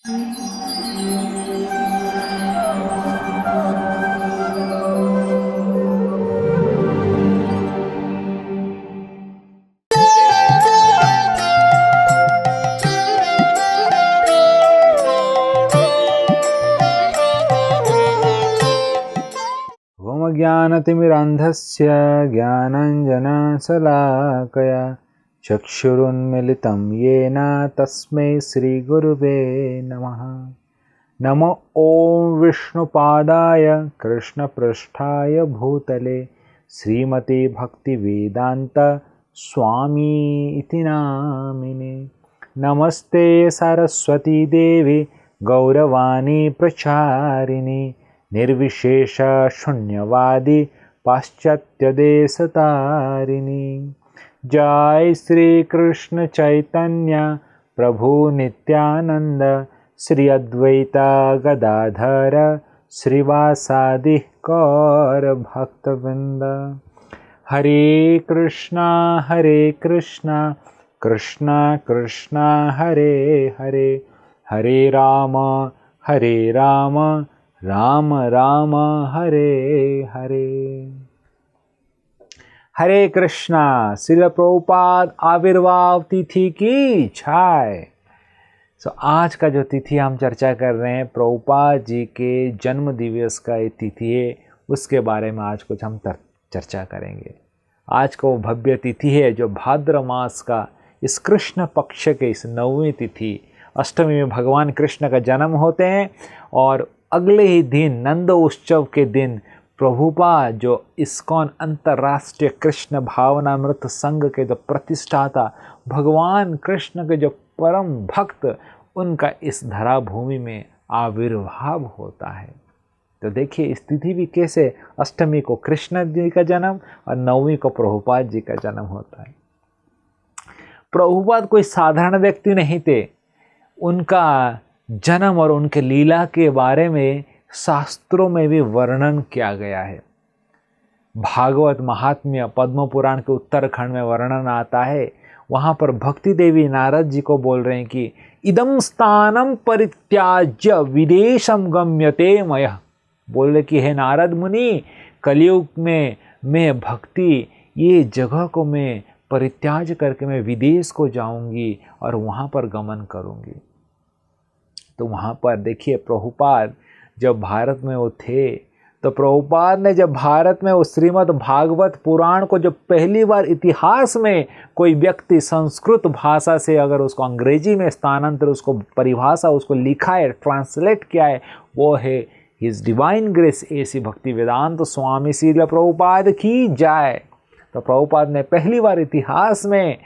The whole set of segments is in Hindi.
ज्ञानतिमिरान्धस्य ज्ञानाञ्जनशलाकया चक्षुरुन्मिलितं येन तस्मै श्रीगुरुवे नमः। नमो ॐ विष्णुपादाय कृष्णपृष्ठाय भूतले श्रीमते भक्तिवेदान्त स्वामी इति नामिने। नमस्ते सरस्वती देवी गौरवाणी प्रचारिणी निर्विशेष शून्यवादी पाश्चात्य देशतारिणी। जय श्री कृष्ण चैतन्य प्रभु नित्यानंद श्री अद्वैत गदाधर श्रीवासादि गौर भक्तवृंद। हरे कृष्णा कृष्णा कृष्णा हरे हरे, हरे राम राम राम हरे हरे। हरे कृष्णा। श्रील प्रभुपाद आविर्भाव तिथि की जय। आज का जो तिथि हम चर्चा कर रहे हैं प्रभुपाद जी के जन्म दिवस का ये तिथि है, उसके बारे में आज कुछ हम चर्चा करेंगे। आज का वो भव्य तिथि है जो भाद्र मास का इस कृष्ण पक्ष के इस 9वीं तिथि अष्टमी में भगवान कृष्ण का जन्म होते हैं, और अगले ही दिन नंद उत्सव के दिन प्रभुपाद जो इस्कॉन अंतर्राष्ट्रीय कृष्ण भावनामृत संघ के जो प्रतिष्ठाता भगवान कृष्ण के जो परम भक्त, उनका इस धरा भूमि में आविर्भाव होता है। तो देखिए इस तिथि भी कैसे अष्टमी को कृष्ण जी का जन्म और 9वीं को प्रभुपाद जी का जन्म होता है। प्रभुपाद कोई साधारण व्यक्ति नहीं थे। उनका जन्म और उनके लीला के बारे में शास्त्रों में भी वर्णन किया गया है। भागवत महात्म्य पद्म पुराण के उत्तरखंड में वर्णन आता है। वहाँ पर भक्ति देवी नारद जी को बोल रहे हैं कि इदम स्थानम परित्याज्य विदेशम गम्यते मयः। बोल रहे कि हे नारद मुनि, कलयुग में मैं भक्ति ये जगह को मैं परित्याज करके मैं विदेश को जाऊंगी और वहाँ पर गमन करूंगी। तो वहाँ पर देखिए प्रभुपाद जब भारत में वो थे, तो प्रभुपाद ने जब भारत में वो श्रीमद् भागवत पुराण को जब पहली बार इतिहास में कोई व्यक्ति संस्कृत भाषा से अगर उसको अंग्रेजी में स्थानांतर उसको परिभाषा उसको लिखा है, ट्रांसलेट किया है, वो है हिज डिवाइन ग्रेस एसी भक्ति वेदांत स्वामी श्रील प्रभुपाद की जय। तो प्रभुपाद ने पहली बार इतिहास में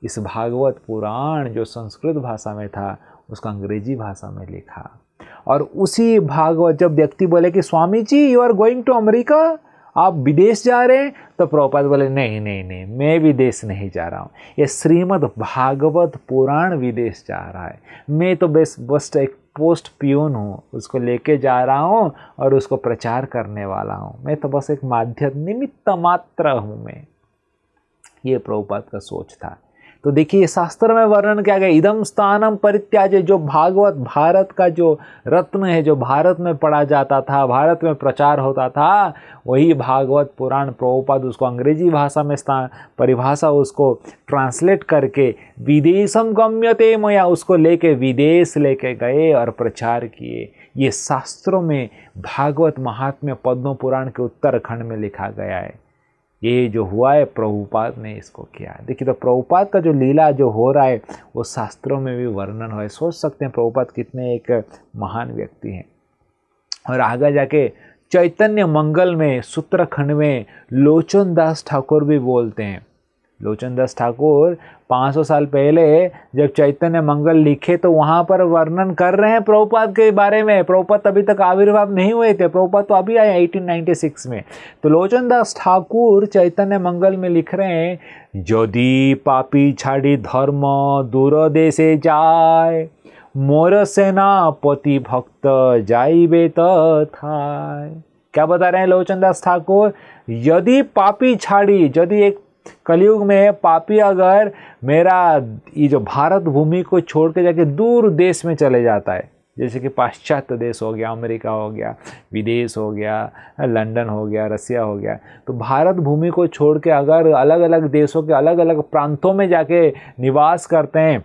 इस भागवत पुराण जो संस्कृत भाषा में था उसको अंग्रेजी भाषा में लिखा। और उसी भागवत जब व्यक्ति बोले कि Swami ji you are going to America, आप विदेश जा रहे हैं, तो प्रभुपाद बोले नहीं नहीं नहीं, मैं विदेश नहीं जा रहा हूँ, ये श्रीमद् भागवत पुराण विदेश जा रहा है। मैं तो बस एक पोस्ट पियून हूँ, उसको लेके जा रहा हूँ और उसको प्रचार करने वाला हूँ। मैं तो बस एक माध्यम निमित्त मात्र हूँ मैं। ये प्रभुपाद का सोच था। तो देखिए शास्त्र में वर्णन किया गया इदम स्थानम परित्याज्य, जो भागवत भारत का जो रत्न है, जो भारत में पढ़ा जाता था, भारत में प्रचार होता था, वही भागवत पुराण प्रभुपाद उसको अंग्रेजी भाषा में परिभाषा उसको ट्रांसलेट करके विदेशम गम्यते मया, उसको लेके विदेश लेके गए और प्रचार किए। ये शास्त्रों में भागवत महात्म्य पद्म पुराण के उत्तरखंड में लिखा गया है। ये जो हुआ है प्रभुपाद ने इसको किया है। देखिए तो प्रभुपाद का जो लीला जो हो रहा है वो शास्त्रों में भी वर्णन हुआ है। सोच सकते हैं प्रभुपाद कितने एक महान व्यक्ति हैं। और आगे जाके चैतन्य मंगल में सूत्रखंड में लोचन दास ठाकुर भी बोलते हैं। लोचन दास ठाकुर 500 साल पहले जब चैतन्य मंगल लिखे तो वहाँ पर वर्णन कर रहे हैं प्रभुपाद के बारे में। प्रभुपाद अभी तक आविर्भाव नहीं हुए थे, प्रभुपाद तो अभी आए 1896 में। तो लोचन दास ठाकुर चैतन्य मंगल में लिख रहे हैं, यदि पापी छाड़ी धर्म दूर देशे जाए, मोर सेनापति भक्त जाइबे तथाय। क्या बता रहे हैं लोचन दास ठाकुर? यदि पापी छाड़ी, यदि एक कलयुग में पापी अगर मेरा ये जो भारत भूमि को छोड़ के जाके दूर देश में चले जाता है, जैसे कि पाश्चात्य देश हो गया, अमेरिका हो गया, विदेश हो गया, लंदन हो गया, रसिया हो गया। तो भारत भूमि को छोड़ के अगर अलग अलग देशों के अलग अलग प्रांतों में जाके निवास करते हैं,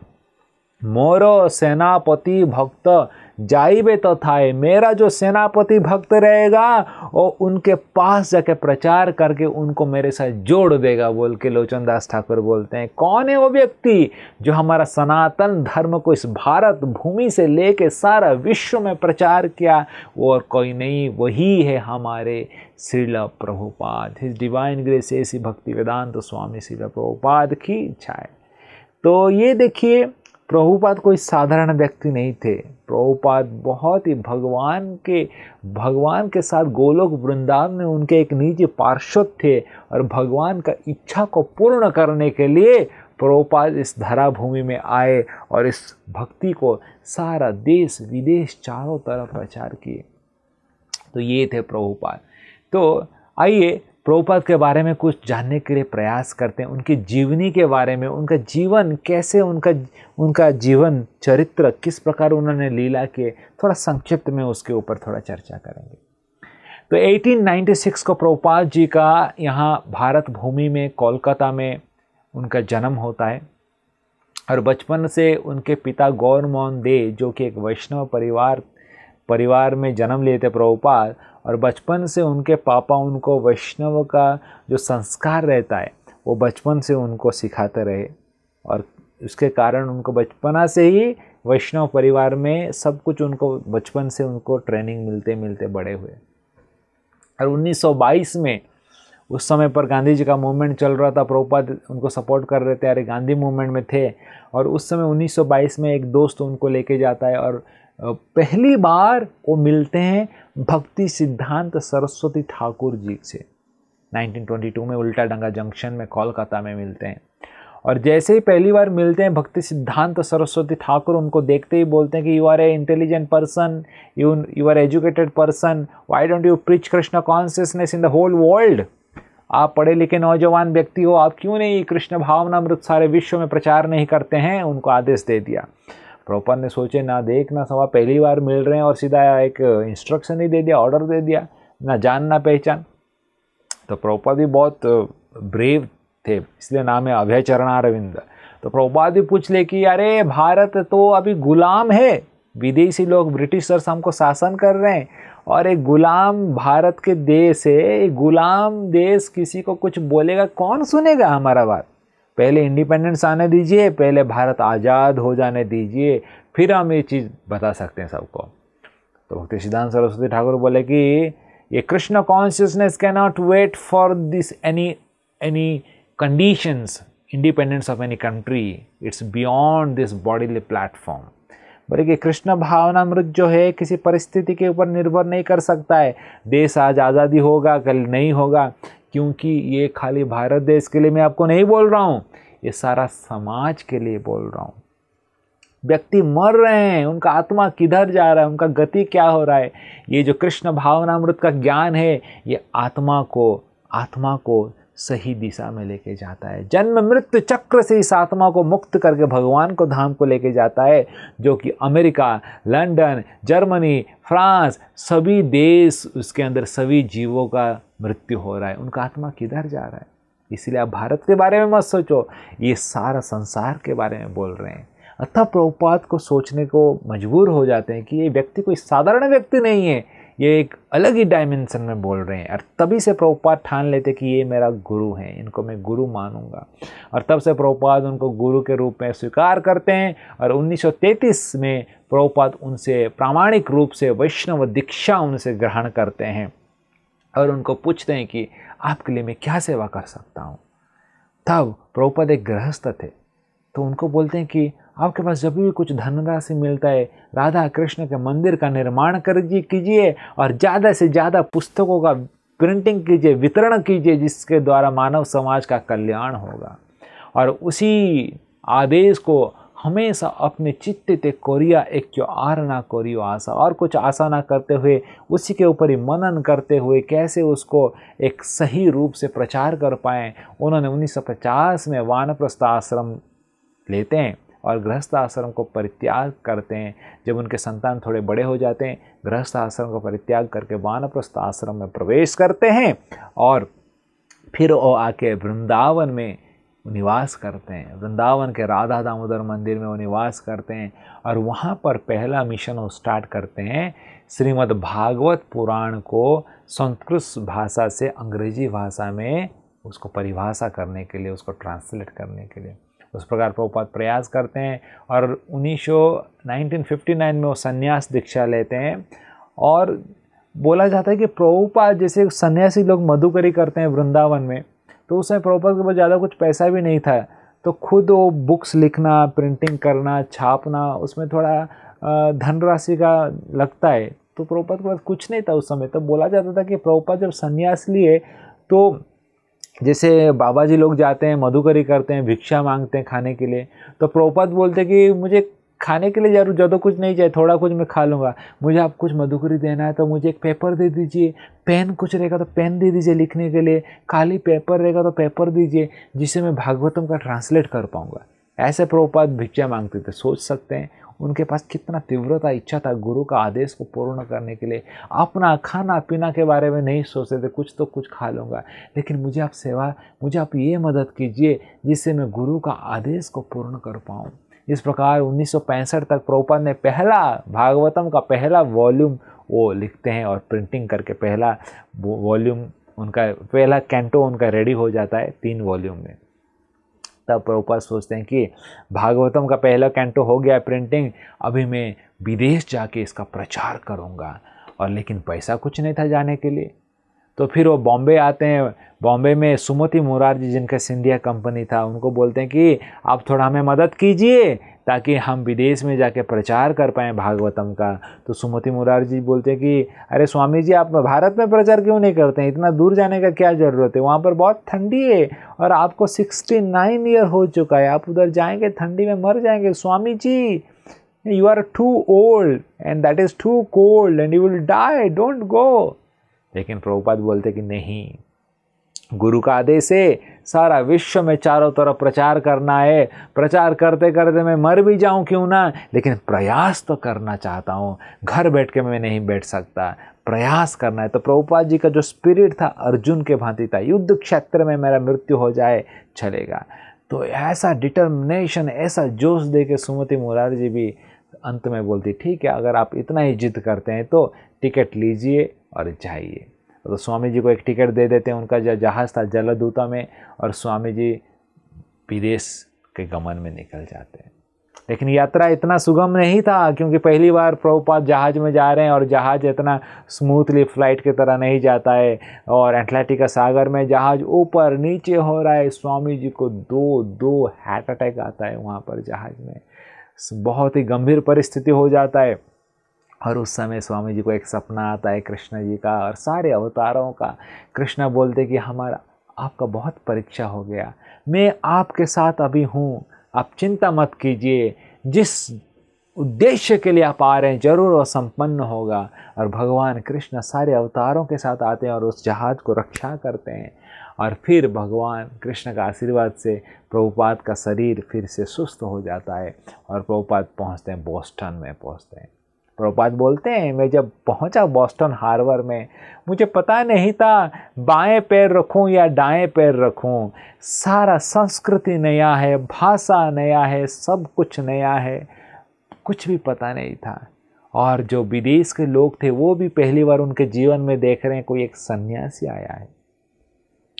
मोरो सेनापति भक्त जाइबे तो थाए, मेरा जो सेनापति भक्त रहेगा वो उनके पास जाके प्रचार करके उनको मेरे साथ जोड़ देगा, बोल के लोचन दास ठाकुर बोलते हैं। कौन है वो व्यक्ति जो हमारा सनातन धर्म को इस भारत भूमि से लेके सारा विश्व में प्रचार किया? और कोई नहीं, वही है हमारे Srila Prabhupada. His divine grace ऐसी भक्ति वेदांत स्वामी श्रील प्रभुपाद की इच्छा है। तो ये देखिए, प्रभुपाद कोई साधारण व्यक्ति नहीं थे। प्रभुपाद बहुत ही भगवान के साथ गोलोक वृंदावन में उनके एक निजी पार्षद थे, और भगवान का इच्छा को पूर्ण करने के लिए प्रभुपाद इस धरा भूमि में आए और इस भक्ति को सारा देश विदेश चारों तरफ प्रचार किए। तो ये थे प्रभुपाद। तो आइए प्रभुपाद के बारे में कुछ जानने के लिए प्रयास करते हैं, उनकी जीवनी के बारे में, उनका जीवन कैसे, उनका जीवन चरित्र किस प्रकार उन्होंने लीला किए, थोड़ा संक्षिप्त में उसके ऊपर थोड़ा चर्चा करेंगे। तो 1896 को प्रभुपाद जी का यहाँ भारत भूमि में कोलकाता में उनका जन्म होता है, और बचपन से उनके पिता गौर मोहन दे, जो कि एक वैष्णव परिवार में जन्म लिए थे प्रभुपाद, और बचपन से उनके पापा उनको वैष्णव का जो संस्कार रहता है वो बचपन से उनको सिखाते रहे, और उसके कारण उनको बचपना से ही वैष्णव परिवार में सब कुछ उनको बचपन से उनको ट्रेनिंग मिलते मिलते बड़े हुए। और 1922 में, उस समय पर गांधी जी का मूवमेंट चल रहा था, प्रभुपाद उनको सपोर्ट कर रहे थे, अरे गांधी मूवमेंट में थे, और उस समय 1922 में एक दोस्त उनको लेके जाता है और पहली बार वो मिलते हैं भक्ति सिद्धांत सरस्वती ठाकुर जी से। 1922 में उल्टा डंगा जंक्शन में कोलकाता में मिलते हैं, और जैसे ही पहली बार मिलते हैं भक्ति सिद्धांत सरस्वती ठाकुर उनको देखते ही बोलते हैं कि you are a intelligent person, you are educated person, why don't you preach Krishna consciousness in the whole world. आप पढ़े लिखे नौजवान व्यक्ति हो, आप क्यों नहीं कृष्ण भावनामृत सारे विश्व में प्रचार नहीं करते हैं? उनको आदेश दे दिया। प्रभुपाद ने सोचे ना देख ना सवा, पहली बार मिल रहे हैं और सीधा एक इंस्ट्रक्शन ही दे दिया, ऑर्डर दे दिया, ना जान ना पहचान। तो प्रभुपाद भी बहुत ब्रेव थे, इसलिए नाम है अभय चरणारविंद। तो प्रभुपाद भी पूछ ले कि अरे भारत तो अभी गुलाम है, विदेशी लोग ब्रिटिशर्स हमको शासन कर रहे हैं, और एक गुलाम भारत के देश है, एक गुलाम देश किसी को कुछ बोलेगा, कौन सुनेगा हमारा बात? पहले इंडिपेंडेंस आने दीजिए, पहले भारत आज़ाद हो जाने दीजिए, फिर हम ये चीज़ बता सकते हैं सबको। तो भक्ति सिद्धांत सरस्वती ठाकुर बोले कि ये Krishna consciousness can not wait for this any conditions, independence of any country, it's beyond this bodily platform. बोले कि कृष्ण भावनामृत जो है किसी परिस्थिति के ऊपर निर्भर नहीं कर सकता है, देश आज आज़ादी होगा कल नहीं होगा, क्योंकि ये खाली भारत देश के लिए मैं आपको नहीं बोल रहा हूँ, ये सारा समाज के लिए बोल रहा हूँ। व्यक्ति मर रहे हैं, उनका आत्मा किधर जा रहा है, उनका गति क्या हो रहा है, ये जो कृष्ण भावनामृत का ज्ञान है ये आत्मा को सही दिशा में लेके जाता है। जन्म मृत्यु चक्र से इस आत्मा को मुक्त करके भगवान को धाम को लेके जाता है, जो कि अमेरिका, लंदन, जर्मनी, फ्रांस, सभी देश, उसके अंदर सभी जीवों का मृत्यु हो रहा है, उनका आत्मा किधर जा रहा है। इसलिए आप भारत के बारे में मत सोचो, ये सारा संसार के बारे में बोल रहे हैं। अतः प्रभुपाद को सोचने को मजबूर हो जाते हैं कि ये व्यक्ति कोई साधारण व्यक्ति नहीं है, ये एक अलग ही डायमेंशन में बोल रहे हैं। और तभी से प्रभुपाद ठान लेते कि ये मेरा गुरु है, इनको मैं गुरु मानूंगा, और तब से प्रभुपाद उनको गुरु के रूप में स्वीकार करते हैं। और 1933 में प्रभुपाद उनसे प्रामाणिक रूप से वैष्णव दीक्षा उनसे ग्रहण करते हैं, और उनको पूछते हैं कि आपके लिए मैं क्या सेवा कर सकता हूँ। तब प्रभुपाद एक गृहस्थ थे, तो उनको बोलते हैं कि आपके पास जब भी कुछ धनराशि मिलता है, राधा कृष्ण के मंदिर का निर्माण कीजिए, और ज़्यादा से ज़्यादा पुस्तकों का प्रिंटिंग कीजिए, वितरण कीजिए, जिसके द्वारा मानव समाज का कल्याण होगा। और उसी आदेश को हमेशा अपने चित्त ते कोरिया एक जो आर ना कोरियो आशा, और कुछ आशा ना करते हुए उसी के ऊपर ही मनन करते हुए कैसे उसको एक सही रूप से प्रचार कर पाएँ। उन्होंने 1950 में वानप्रस्थ आश्रम लेते हैं, और गृहस्थ आश्रम को परित्याग करते हैं। जब उनके संतान थोड़े बड़े हो जाते हैं, गृहस्थ आश्रम को परित्याग करके वानप्रस्थ आश्रम में प्रवेश करते हैं और फिर वो आके वृंदावन में निवास करते हैं। वृंदावन के राधा दामोदर मंदिर में वो निवास करते हैं और वहाँ पर पहला मिशन वो स्टार्ट करते हैं, श्रीमद् भागवत पुराण को संस्कृत भाषा से अंग्रेजी भाषा में उसको परिभाषा करने के लिए, उसको ट्रांसलेट करने के लिए। उस प्रकार प्रभुपाद प्रयास करते हैं और 1959 में वो संन्यास दीक्षा लेते हैं। और बोला जाता है कि प्रभुपाद जैसे सन्यासी लोग मधुकरी करते हैं वृंदावन में, तो उस समय प्रभुपाद के पास ज़्यादा कुछ पैसा भी नहीं था, तो खुद वो बुक्स लिखना, प्रिंटिंग करना, छापना, उसमें थोड़ा धनराशि का लगता है। तो प्रभुपाद के पास कुछ नहीं था उस समय। तो बोला जाता था कि प्रभुपाद जब संन्यास लिए तो जैसे बाबा जी लोग जाते हैं, मधुकरी करते हैं, भिक्षा मांगते हैं खाने के लिए, तो प्रभुपाद बोलते कि मुझे खाने के लिए जरूर ज़्यादा कुछ नहीं चाहिए, थोड़ा कुछ मैं खा लूँगा, मुझे आप कुछ मधुकरी देना है तो मुझे एक पेपर दे दीजिए, पेन कुछ रहेगा तो पेन दे दीजिए लिखने के लिए, खाली पेपर रहेगा तो पेपर दीजिए जिससे मैं भागवतम का ट्रांसलेट कर पाऊँगा। ऐसे प्रभुपाद भिक्षा मांगते थे। सोच सकते हैं उनके पास कितना तीव्रता इच्छा था गुरु का आदेश को पूर्ण करने के लिए। अपना खाना पीना के बारे में नहीं सोचते थे, कुछ तो कुछ खा लूँगा, लेकिन मुझे आप ये मदद कीजिए जिससे मैं गुरु का आदेश को पूर्ण कर पाऊँ। इस प्रकार 1965 तक प्रभुपाद ने पहला भागवतम का पहला वॉल्यूम वो लिखते हैं और प्रिंटिंग करके पहला वॉल्यूम उनका, पहला कैंटो उनका रेडी हो जाता है 3 वॉल्यूम में। तब प्रभुपाद सोचते हैं कि भागवतम का पहला कैंटो हो गया प्रिंटिंग, अभी मैं विदेश जाके इसका प्रचार करूँगा, और लेकिन पैसा कुछ नहीं था जाने के लिए। तो फिर वो बॉम्बे आते हैं। बॉम्बे में सुमति मुरारजी जिनका सिंधिया कंपनी था, उनको बोलते हैं कि आप थोड़ा हमें मदद कीजिए ताकि हम विदेश में जाके प्रचार कर पाएँ भागवतम का। तो सुमति मुरारजी बोलते हैं कि अरे स्वामी जी, आप भारत में प्रचार क्यों नहीं करते हैं, इतना दूर जाने का क्या ज़रूरत है, वहाँ पर बहुत ठंडी है और आपको 69 ईयर हो चुका है, आप उधर जाएंगे ठंडी में मर जाएंगे। Swami ji, you are too old and that is too cold and you will die, don't go. लेकिन प्रभुपाद बोलते कि नहीं, गुरु का आदेश है, सारा विश्व में चारों तरफ प्रचार करना है, प्रचार करते करते मैं मर भी जाऊं क्यों ना, लेकिन प्रयास तो करना चाहता हूं, घर बैठ के मैं नहीं बैठ सकता, प्रयास करना है। तो प्रभुपाद जी का जो स्पिरिट था अर्जुन के भांति था, युद्ध क्षेत्र में मेरा मृत्यु हो जाए चलेगा। तो ऐसा डिटर्मिनेशन, ऐसा जोश दे के सुमति मुरारजी भी अंत में बोलती ठीक है, अगर आप इतना ही जिद करते हैं तो टिकट लीजिए और जाइए। तो स्वामी जी को एक टिकट दे देते हैं, उनका जो जहाज़ था जलदूता में, और स्वामी जी विदेश के गमन में निकल जाते हैं। लेकिन यात्रा इतना सुगम नहीं था, क्योंकि पहली बार प्रभुपाद जहाज़ में जा रहे हैं और जहाज़ इतना स्मूथली फ्लाइट की तरह नहीं जाता है, और अटलांटिक सागर में जहाज़ ऊपर नीचे हो रहा है। स्वामी जी को दो हार्ट अटैक आता है वहाँ पर जहाज़ में, बहुत ही गंभीर परिस्थिति हो जाता है। और उस समय स्वामी जी को एक सपना आता है कृष्ण जी का और सारे अवतारों का। कृष्ण बोलते कि हमारा आपका बहुत परीक्षा हो गया, मैं आपके साथ अभी हूँ, आप चिंता मत कीजिए, जिस उद्देश्य के लिए आप आ रहे हैं जरूर वो संपन्न होगा। और भगवान कृष्ण सारे अवतारों के साथ आते हैं और उस जहाज को रक्षा करते हैं। और फिर भगवान कृष्ण का आशीर्वाद से प्रभुपाद का शरीर फिर से सुस्त हो जाता है और प्रभुपाद पहुँचते हैं, बोस्टन में पहुँचते हैं। प्रभुपाद बोलते हैं, मैं जब पहुंचा बॉस्टन हार्बर में, मुझे पता नहीं था बाएं पैर रखूं या दाएं पैर रखूं। सारा संस्कृति नया है, भाषा नया है, सब कुछ नया है, कुछ भी पता नहीं था। और जो विदेश के लोग थे वो भी पहली बार उनके जीवन में देख रहे हैं कोई एक सन्यासी आया है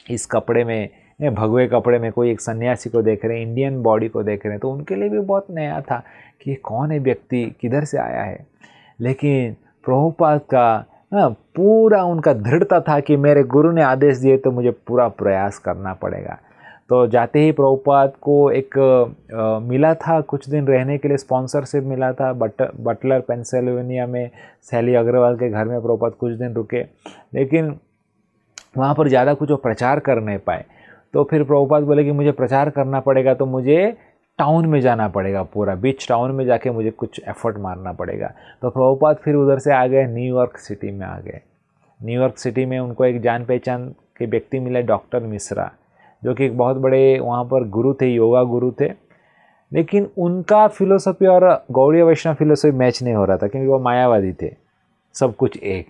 इस कपड़े में, भगवे कपड़े में कोई एक सन्यासी को देख रहे हैं, इंडियन बॉडी को देख रहे हैं। तो उनके लिए भी बहुत नया था कि ये कौन है व्यक्ति, किधर से आया है। लेकिन प्रभुपाद का पूरा उनका दृढ़ता था कि मेरे गुरु ने आदेश दिए तो मुझे पूरा प्रयास करना पड़ेगा। तो जाते ही प्रभुपाद को एक मिला था कुछ दिन रहने के लिए, स्पॉन्सरशिप मिला था बटलर पेंसिल्वेनिया में, सैली अग्रवाल के घर में प्रभुपाद कुछ दिन रुके, लेकिन वहाँ पर ज़्यादा कुछ वो प्रचार कर नहीं पाए। तो फिर प्रभुपाद बोले कि मुझे प्रचार करना पड़ेगा तो मुझे टाउन में जाना पड़ेगा, पूरा बीच टाउन में जाके मुझे कुछ एफर्ट मारना पड़ेगा। तो प्रभुपाद फिर उधर से आ गए, न्यूयॉर्क सिटी में आ गए। न्यूयॉर्क सिटी में उनको एक जान पहचान के व्यक्ति मिले, डॉक्टर मिश्रा, जो कि एक बहुत बड़े वहाँ पर गुरु थे, योगा गुरु थे। लेकिन उनका फिलोसफी और गौड़ीय वैष्णव फिलोसफी मैच नहीं हो रहा था, क्योंकि वो मायावादी थे, सब कुछ एक।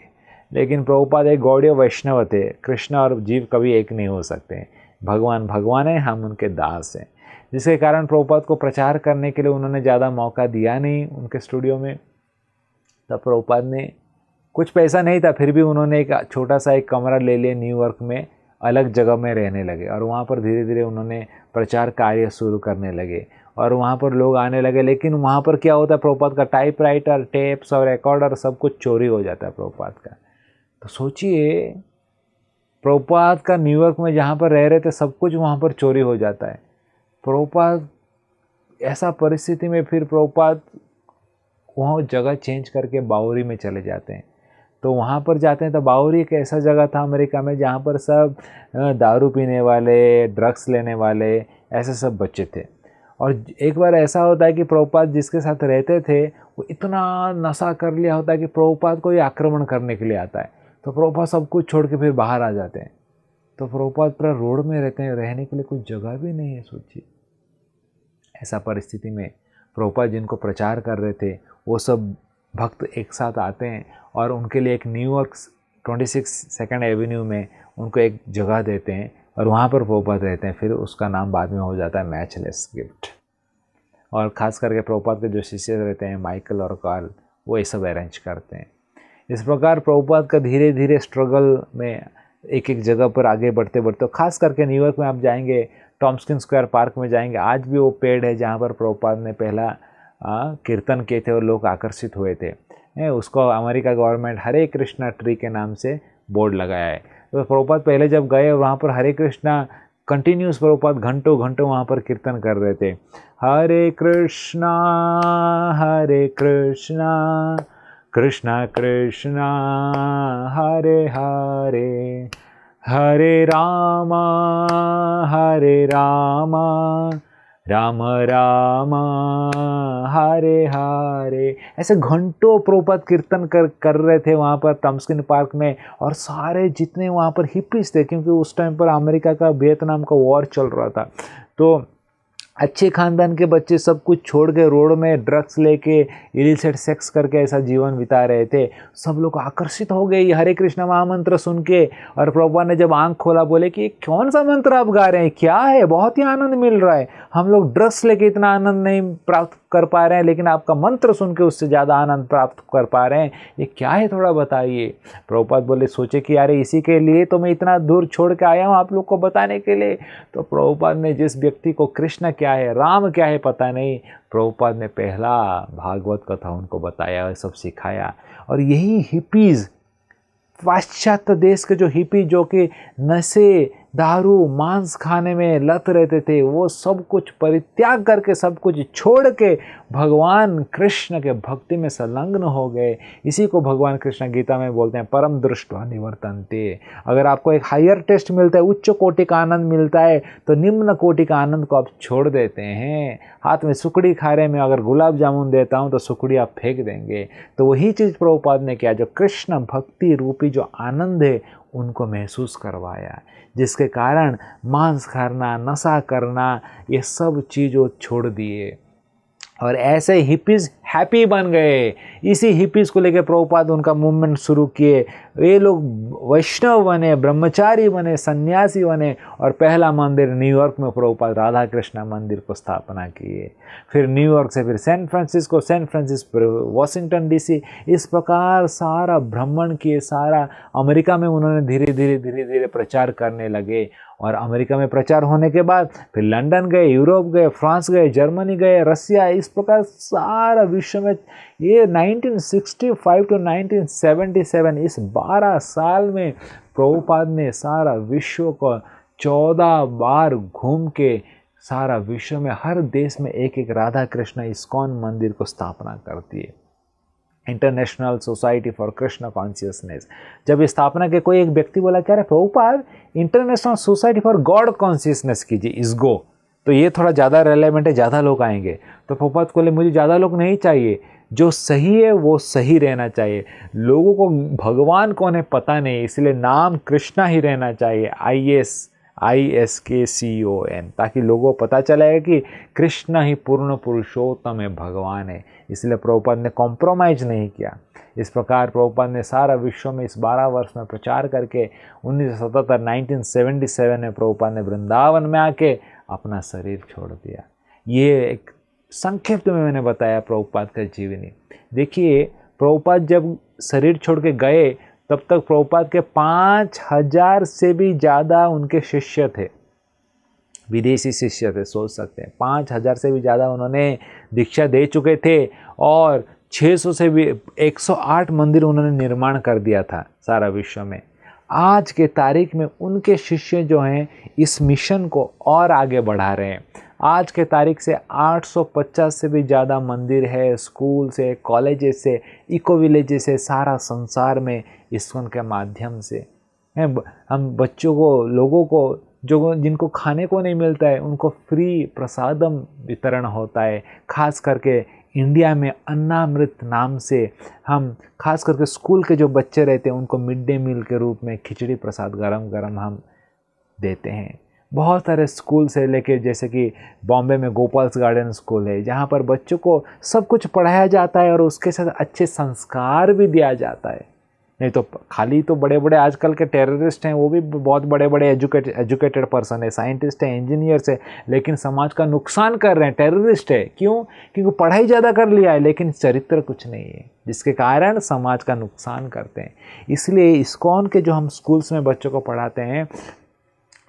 लेकिन प्रभुपाद एक गौड़ीय वैष्णव थे। कृष्ण और जीव कभी एक नहीं हो सकते। भगवान भगवान है, हम उनके दास हैं। जिसके कारण प्रभुपाद को प्रचार करने के लिए उन्होंने ज़्यादा मौका दिया नहीं उनके स्टूडियो में। तब प्रभुपाद ने, कुछ पैसा नहीं था, फिर भी उन्होंने एक छोटा सा एक कमरा ले लिया न्यूयॉर्क में, अलग जगह में रहने लगे। और वहाँ पर धीरे धीरे उन्होंने प्रचार कार्य शुरू करने लगे और वहाँ पर लोग आने लगे। लेकिन वहाँ पर क्या होता है, प्रभुपाद का टाइपराइटर, टेप्स और रिकॉर्डर सब कुछ चोरी हो जाता है प्रभुपाद का। तो सोचिए, प्रभुपाद का न्यूयॉर्क में जहाँ पर रह रहे थे सब कुछ वहाँ पर चोरी हो जाता है। प्रभुपाद, ऐसा परिस्थिति में फिर प्रभुपाद वहाँ जगह चेंज करके बावरी में चले जाते हैं। तो वहाँ पर जाते हैं तो बावरी एक ऐसा जगह था अमेरिका में जहाँ पर सब दारू पीने वाले, ड्रग्स लेने वाले, ऐसे सब बच्चे थे। और एक बार ऐसा होता है कि प्रभुपाद जिसके साथ रहते थे वो इतना नशा कर लिया होता है कि प्रभुपाद को ये आक्रमण करने के लिए आता है। तो प्रभुपाद सब कुछ छोड़ के फिर बाहर आ जाते हैं। तो प्रभुपाद पूरा रोड में रहते हैं, रहने के लिए कुछ जगह भी नहीं है, सोचिए। ऐसा परिस्थिति में प्रभुपाद जिनको प्रचार कर रहे थे वो सब भक्त एक साथ आते हैं और उनके लिए एक न्यूयॉर्क 26 सेकंड एवेन्यू में उनको एक जगह देते हैं और वहाँ पर प्रभुपाद रहते हैं। फिर उसका नाम बाद में हो जाता है मैचलेस गिफ्ट। और ख़ास करके प्रभुपाद के जो शिष्य रहते हैं माइकल और कार्ल, वो ये सब अरेंज करते हैं। इस प्रकार प्रभुपाद का धीरे धीरे स्ट्रगल में एक एक जगह पर आगे बढ़ते बढ़ते, खास करके न्यूयॉर्क में आप जाएंगे, टॉम्स्किन स्क्वायर पार्क में जाएंगे, आज भी वो पेड़ है जहाँ पर प्रभुपाद ने पहला कीर्तन किए थे और लोग आकर्षित हुए थे। उसको अमेरिका गवर्नमेंट हरे कृष्णा ट्री के नाम से बोर्ड लगाया है। तो प्रभुपाद पहले जब गए वहाँ पर हरे कृष्णा कंटिन्यूस, प्रभुपाद घंटों घंटों वहाँ पर कीर्तन कर रहे थे। हरे कृष्णा कृष्णा कृष्णा हरे हरे, हरे रामा राम राम हरे हरे। ऐसे घंटों प्रभुपाद कीर्तन कर रहे थे वहाँ पर टॉम्स्किन पार्क में। और सारे जितने वहाँ पर हिप्पीज थे, क्योंकि उस टाइम पर अमेरिका का वियतनाम का वॉर चल रहा था, तो अच्छे खानदान के बच्चे सब कुछ छोड़ के रोड में ड्रग्स लेके इलिसिट सेक्स करके ऐसा जीवन बिता रहे थे। सब लोग आकर्षित हो गए ये हरे कृष्णा महामंत्र सुन के। और प्रभुपाद ने जब आंख खोला बोले कि कौन सा मंत्र आप गा रहे हैं, क्या है, बहुत ही आनंद मिल रहा है, हम लोग ड्रग्स लेके इतना आनंद नहीं प्राप्त कर पा रहे हैं, लेकिन आपका मंत्र सुन के उससे ज़्यादा आनंद प्राप्त कर पा रहे हैं, ये क्या है, थोड़ा बताइए। प्रभुपाद बोले, सोचे कि यार इसी के लिए तो मैं इतना दूर छोड़ के आया हूँ आप लोग को बताने के लिए। तो प्रभुपाद ने जिस व्यक्ति को कृष्ण क्या है, राम क्या है पता नहीं, प्रभुपाद ने पहला भागवत कथा उनको बताया, सब सिखाया। और यही हिपीज़, पाश्चात्य देश के जो हिपी जो कि नशे, दारू, मांस खाने में लत रहते थे, वो सब कुछ परित्याग करके, सब कुछ छोड़ के भगवान कृष्ण के भक्ति में संलग्न हो गए। इसी को भगवान कृष्ण गीता में बोलते हैं, परम दृष्टवा निवर्तन्ते। अगर आपको एक हायर टेस्ट मिलता है, उच्च कोटि का आनंद मिलता है, तो निम्न कोटि का आनंद को आप छोड़ देते हैं। हाथ में सुकड़ी खा रहे में अगर गुलाब जामुन देता हूँ तो सुकड़ी आप फेंक देंगे। तो वही चीज़ प्रभुपाद ने किया, जो कृष्ण भक्ति रूपी जो आनंद है उनको महसूस करवाया, जिसके कारण मांस खाना, नशा करना, ये सब चीज़ों छोड़ दिए और ऐसे हिपीज़ हैप्पी बन गए। इसी हिपीज़ को लेकर प्रभुपाद उनका मूवमेंट शुरू किए। ये लोग वैष्णव बने, ब्रह्मचारी बने, सन्यासी बने और पहला मंदिर न्यूयॉर्क में प्रभुपाद राधा कृष्ण मंदिर को स्थापना किए। फिर न्यूयॉर्क से फिर सैन फ्रांसिस्को वाशिंगटन डीसी, इस प्रकार सारा भ्रमण किए। सारा अमेरिका में उन्होंने धीरे धीरे प्रचार करने लगे। और अमेरिका में प्रचार होने के बाद फिर लंदन गए, यूरोप गए, फ्रांस गए, जर्मनी गए, रसिया, इस प्रकार सारा विश्व में ये 1965 to 1977 इस 12 साल में प्रभुपाद ने सारा विश्व को 14 बार घूम के सारा विश्व में हर देश में एक एक राधा कृष्ण इस्कॉन मंदिर को स्थापना करती है। International society for Krishna consciousness. जब स्थापना के कोई एक व्यक्ति बोला, क्या रे Prabhupada, international society for God consciousness कीजिए, इसगो, तो ये थोड़ा ज़्यादा रेलेवेंट है, ज़्यादा लोग आएंगे। तो प्रभुपाद को बोले, मुझे ज़्यादा लोग नहीं चाहिए, जो सही है वो सही रहना चाहिए। लोगों को भगवान कौन है पता नहीं, इसलिए नाम कृष्णा ही रहना चाहिए। ISKCON, ताकि लोगों को पता चलेगा कि कृष्ण ही पूर्ण पुरुषोत्तम है, भगवान है। इसलिए प्रभुपाद ने कॉम्प्रोमाइज नहीं किया। इस प्रकार प्रभुपाद ने सारा विश्व में इस 12 वर्ष में प्रचार करके 1977 में प्रभुपाद ने वृंदावन में आके अपना शरीर छोड़ दिया। ये एक संक्षिप्त में मैंने बताया प्रभुपाद का जीवनी। देखिए, प्रभुपाद जब शरीर छोड़ के गए तब तक प्रभुपाद के 5000 से भी ज़्यादा उनके शिष्य थे, विदेशी शिष्य थे। सोच सकते हैं 5000 से भी ज़्यादा उन्होंने दीक्षा दे चुके थे और 600 से भी 108 मंदिर उन्होंने निर्माण कर दिया था सारा विश्व में। आज के तारीख में उनके शिष्य जो हैं इस मिशन को और आगे बढ़ा रहे हैं। आज के तारीख से 850 से भी ज़्यादा मंदिर है, स्कूल से, कॉलेजेस से, इको विलेजेस से, सारा संसार में ISKCON के माध्यम से हम बच्चों को, लोगों को जिनको खाने को नहीं मिलता है उनको फ्री प्रसादम वितरण होता है। खास करके इंडिया में अन्नामृत नाम से हम खास करके स्कूल के जो बच्चे रहते हैं उनको मिड डे मील के रूप में खिचड़ी प्रसाद गरम गरम हम देते हैं। बहुत सारे स्कूल से लेके, जैसे कि बॉम्बे में गोपाल्स गार्डन स्कूल है जहाँ पर बच्चों को सब कुछ पढ़ाया जाता है और उसके साथ अच्छे संस्कार भी दिया जाता है। नहीं तो खाली तो बड़े बड़े आजकल के टेररिस्ट हैं, वो भी बहुत बड़े बड़े एजुकेटेड पर्सन है, साइंटिस्ट है, इंजीनियर्स है, लेकिन समाज का नुकसान कर रहे हैं, टेररिस्ट है। क्यों? क्योंकि पढ़ाई ज़्यादा कर लिया है लेकिन चरित्र कुछ नहीं है, जिसके कारण समाज का नुकसान करते हैं। इसलिए ISKCON के जो हम स्कूल्स में बच्चों को पढ़ाते हैं,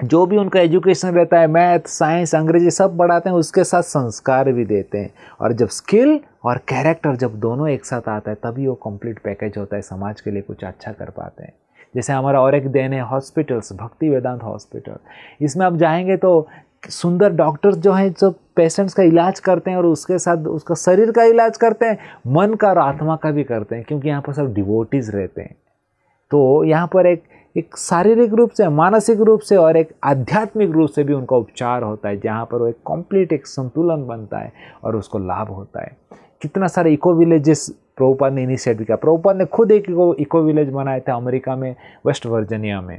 जो भी उनका एजुकेशन रहता है, मैथ, साइंस, अंग्रेजी सब पढ़ाते हैं, उसके साथ संस्कार भी देते हैं। और जब स्किल और कैरेक्टर जब दोनों एक साथ आता है तभी वो कंप्लीट पैकेज होता है, समाज के लिए कुछ अच्छा कर पाते हैं। जैसे हमारा और एक देन है हॉस्पिटल्स, भक्ति वेदांत हॉस्पिटल। इसमें आप जाएंगे तो सुंदर डॉक्टर्स जो हैं जो पेशेंट्स का इलाज करते हैं और उसके साथ उसका शरीर का इलाज करते हैं, मन का और आत्मा का भी करते हैं, क्योंकि यहाँ पर सब डिवोटीज रहते हैं। तो यहाँ पर एक शारीरिक रूप से, मानसिक रूप से और एक आध्यात्मिक रूप से भी उनका उपचार होता है, जहाँ पर वो एक कंप्लीट एक संतुलन बनता है और उसको लाभ होता है। कितना सारे इको विलेजेस प्रभुपाद ने इनिशिएट किया। प्रभुपाद ने खुद एक इको विलेज बनाए थे अमेरिका में, वेस्ट वर्जीनिया में।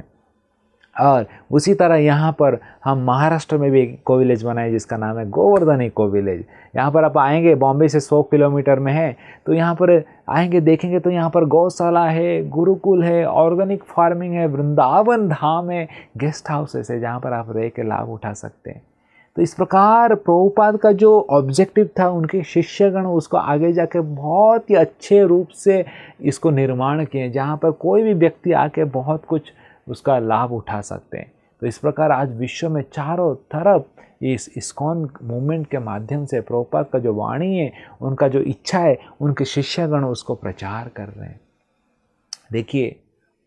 और उसी तरह यहाँ पर हम महाराष्ट्र में भी एक इको विलेज बनाए जिसका नाम है गोवर्धन इको विलेज। यहाँ पर आप आएंगे, बॉम्बे से 100 किलोमीटर में है, तो यहाँ पर आएंगे देखेंगे तो यहाँ पर गौशाला है, गुरुकुल है, ऑर्गेनिक फार्मिंग है, वृंदावन धाम है, गेस्ट हाउसेस है जहाँ पर आप रह के लाभ उठा सकते हैं। तो इस प्रकार प्रभुपाद का जो ऑब्जेक्टिव था, उनके शिष्यगण उसको आगे जाके बहुत ही अच्छे रूप से इसको निर्माण किए, जहाँ पर कोई भी व्यक्ति आके बहुत कुछ उसका लाभ उठा सकते हैं। तो इस प्रकार आज विश्व में चारों तरफ इस ISKCON मूवमेंट के माध्यम से प्रभुपाद का जो वाणी है, उनका जो इच्छा है, उनके शिष्यगण उसको प्रचार कर रहे हैं। देखिए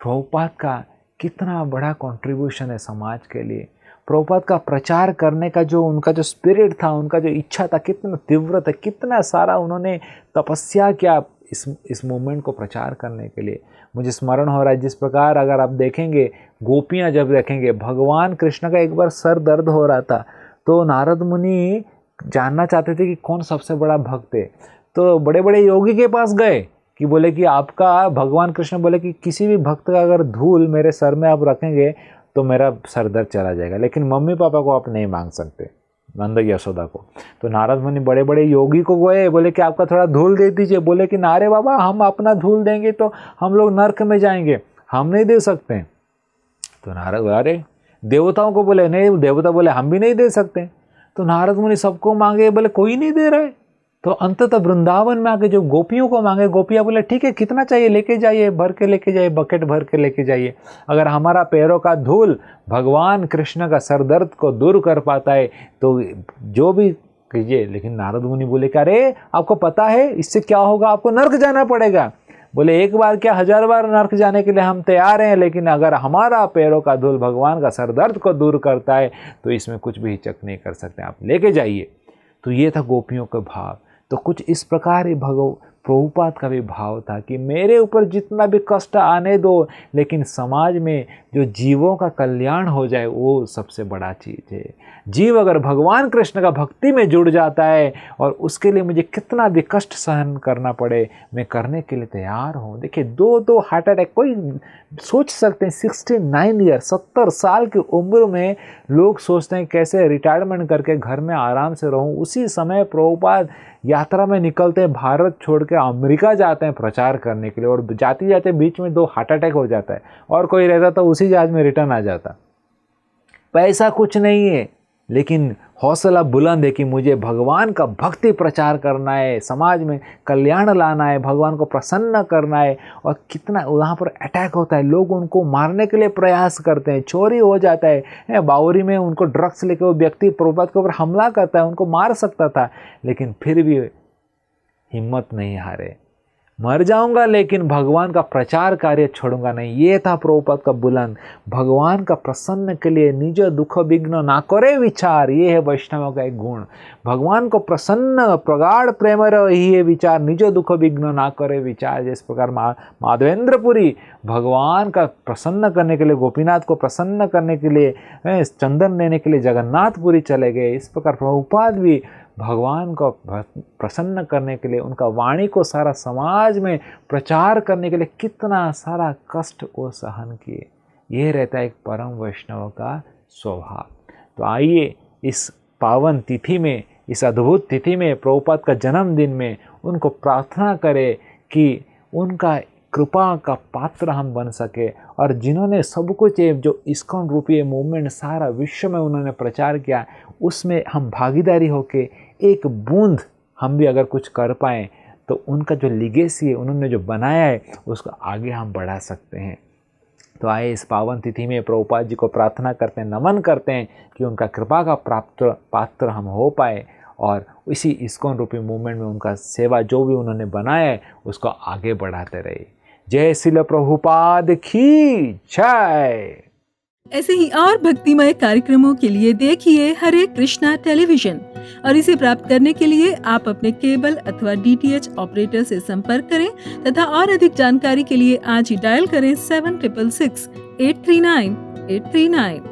प्रभुपाद का कितना बड़ा कंट्रीब्यूशन है समाज के लिए। प्रभुपाद का प्रचार करने का जो उनका जो स्पिरिट था, उनका जो इच्छा था, कितना तीव्र था, कितना सारा उन्होंने तपस्या किया इस मूवमेंट को प्रचार करने के लिए। मुझे स्मरण हो रहा है जिस प्रकार अगर आप देखेंगे, गोपियाँ जब देखेंगे, भगवान कृष्ण का एक बार सर दर्द हो रहा था तो नारद मुनि जानना चाहते थे कि कौन सबसे बड़ा भक्त है। तो बड़े बड़े योगी के पास गए कि बोले कि आपका, भगवान कृष्ण बोले कि किसी भी भक्त का अगर धूल मेरे सर में आप रखेंगे तो मेरा सर दर्द चला जाएगा, लेकिन मम्मी पापा को आप नहीं मांग सकते, नंद यशोदा को। तो नारद मुनि बड़े बड़े योगी को गए, बोले कि आपका थोड़ा धूल दे दीजिए। बोले कि नारे बाबा, हम अपना धूल देंगे तो हम लोग नर्क में जाएंगे, हम नहीं दे सकते। तो नारद, अरे देवताओं को बोले, नहीं, देवता बोले हम भी नहीं दे सकते। तो नारद मुनि सबको मांगे, बोले कोई नहीं दे रहा है। तो अंततः वृंदावन में आके जो गोपियों को मांगे, गोपियाँ बोले ठीक है, कितना चाहिए लेके जाइए, भर के लेके जाइए, बकेट भर के लेके जाइए। अगर हमारा पैरों का धूल भगवान कृष्ण का सर दर्द को दूर कर पाता है तो जो भी कीजिए। लेकिन नारद मुनि बोले कि अरे आपको पता है इससे क्या होगा, आपको नर्क जाना पड़ेगा। बोले एक बार क्या 1000 बार नर्क जाने के लिए हम तैयार हैं, लेकिन अगर हमारा पैरों का धूल भगवान का सर दर्द को दूर करता है तो इसमें कुछ भी हिचक नहीं कर सकते, आप लेके जाइए। तो ये था गोपियों का भाव। तो कुछ इस प्रकार ही प्रभुपाद का भी भाव था कि मेरे ऊपर जितना भी कष्ट आने दो, लेकिन समाज में जो जीवों का कल्याण हो जाए वो सबसे बड़ा चीज़ है। जीव अगर भगवान कृष्ण का भक्ति में जुड़ जाता है और उसके लिए मुझे कितना भी कष्ट सहन करना पड़े, मैं करने के लिए तैयार हूँ। देखिए, दो हार्ट अटैक, कोई सोच सकते हैं 69 ईयर 70 साल की उम्र में लोग सोचते हैं कैसे रिटायरमेंट करके घर में आराम से रहूं। उसी समय प्रभुपाद यात्रा में निकलते हैं, भारत छोड़ के अमेरिका जाते हैं प्रचार करने के लिए, और जाते जाते बीच में 2 हार्ट अटैक हो जाता है, और कोई रहता तो उसी जहाज में रिटर्न आ जाता। पैसा कुछ नहीं है, लेकिन हौसला बुलंद है कि मुझे भगवान का भक्ति प्रचार करना है, समाज में कल्याण लाना है, भगवान को प्रसन्न करना है। और कितना वहाँ पर अटैक होता है, लोग उनको मारने के लिए प्रयास करते हैं, चोरी हो जाता है। बावरी में उनको ड्रग्स लेके वो व्यक्ति प्रभुपाद के ऊपर हमला करता है, उनको मार सकता था, लेकिन फिर भी हिम्मत नहीं हारे। मर जाऊंगा लेकिन भगवान का प्रचार कार्य छोड़ूंगा नहीं, ये था प्रभुपाद का बुलंद। भगवान का प्रसन्न के लिए निज दुख विघ्न ना करे विचार, ये है वैष्णव का एक गुण। भगवान को प्रसन्न प्रगाढ़ प्रेम रही है विचार, निज दुख विघ्न ना करे विचार। जिस प्रकार माधवेंद्रपुरी भगवान का प्रसन्न करने के लिए, गोपीनाथ को प्रसन्न करने के लिए चंदन लेने के लिए जगन्नाथपुरी चले गए, इस प्रकार प्रभुपाद भी भगवान को प्रसन्न करने के लिए, उनका वाणी को सारा समाज में प्रचार करने के लिए कितना सारा कष्ट वो सहन किए। ये रहता है एक परम वैष्णव का स्वभाव। तो आइए इस पावन तिथि में, इस अद्भुत तिथि में, प्रभुपाद का जन्मदिन में उनको प्रार्थना करें कि उनका कृपा का पात्र हम बन सके, और जिन्होंने सब कुछ जो इस्कॉन रूपी मूवमेंट सारा विश्व में उन्होंने प्रचार किया, उसमें हम भागीदारी होके एक बूंद हम भी अगर कुछ कर पाएँ तो उनका जो लिगेसी है, उन्होंने जो बनाया है, उसको आगे हम बढ़ा सकते हैं। तो आए इस पावन तिथि में प्रभुपाद जी को प्रार्थना करते हैं, नमन करते हैं कि उनका कृपा का पात्र हम हो पाए, और इसी इस्कॉन रूपी मूवमेंट में उनका सेवा जो भी उन्होंने बनाया है उसको आगे बढ़ाते रहे। जय श्रील प्रभुपाद की जय। ऐसे ही और भक्तिमय कार्यक्रमों के लिए देखिए हरे कृष्णा टेलीविजन, और इसे प्राप्त करने के लिए आप अपने केबल अथवा DTH ऑपरेटर से संपर्क करें, तथा और अधिक जानकारी के लिए आज ही डायल करें 7666 839 839।